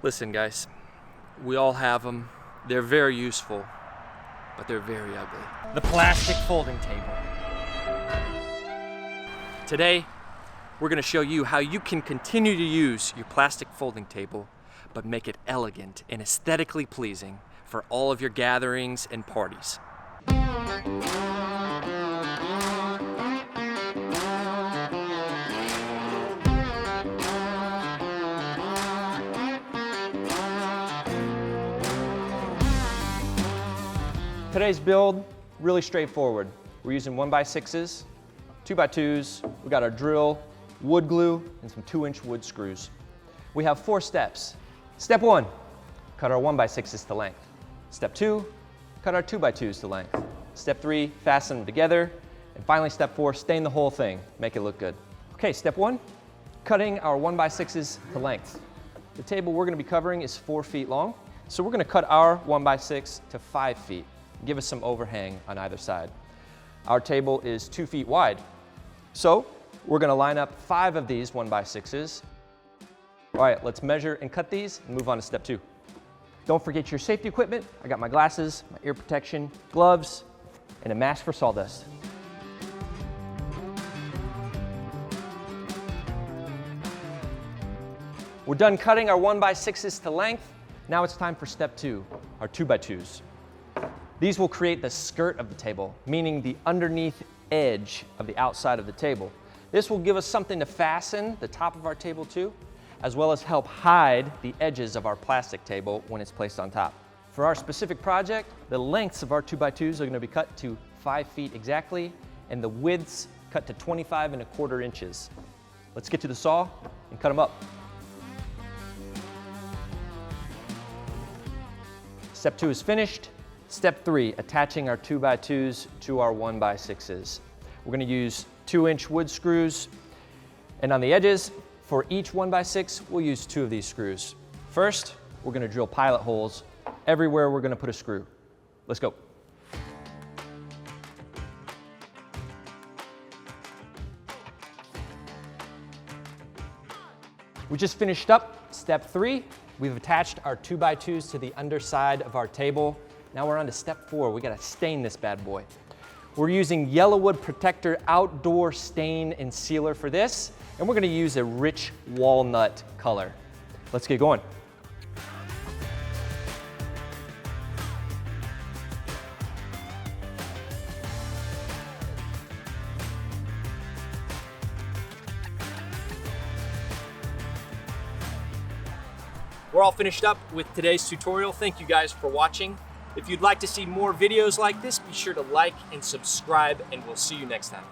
Listen guys, we all have them. They're very useful, but they're very ugly. The plastic folding table. Today, we're gonna show you how you can continue to use your plastic folding table, but make it elegant and aesthetically pleasing for all of your gatherings and parties. Today's build, really straightforward. We're using 1x6s, 2x2s, we got our drill, wood glue, and some 2-inch wood screws. We have 4 steps. Step 1, cut our 1x6s to length. Step 2, cut our 2x2s to length. Step 3, fasten them together. And finally, step 4, stain the whole thing, make it look good. Okay, step 1, cutting our 1x6s to length. The table we're gonna be covering is 4 feet long, so we're gonna cut our 1x6 to 5 feet. Give us some overhang on either side. Our table is 2 feet wide. So we're gonna line up 5 of these 1x6s. All right, let's measure and cut these and move on to step 2. Don't forget your safety equipment. I got my glasses, my ear protection, gloves, and a mask for sawdust. We're done cutting our 1x6s to length. Now it's time for step 2, our 2x2s. These will create the skirt of the table, meaning the underneath edge of the outside of the table. This will give us something to fasten the top of our table to, as well as help hide the edges of our plastic table when it's placed on top. For our specific project, the lengths of our 2x2s are going to be cut to 5 feet exactly, and the widths cut to 25¼ inches. Let's get to the saw and cut them up. Step 2 is finished. Step 3, attaching our 2x2s to our 1x6s. We're going to use 2-inch wood screws, and on the edges, for each 1x6, we'll use 2 of these screws. First, we're going to drill pilot holes everywhere we're going to put a screw. Let's go. We just finished up step 3. We've attached our 2x2s to the underside of our table. Now we're on to step 4. We gotta stain this bad boy. We're using YellaWood Protector Outdoor Stain and Sealer for this, and we're gonna use a rich walnut color. Let's get going. We're all finished up with today's tutorial. Thank you guys for watching. If you'd like to see more videos like this, be sure to like and subscribe, and we'll see you next time.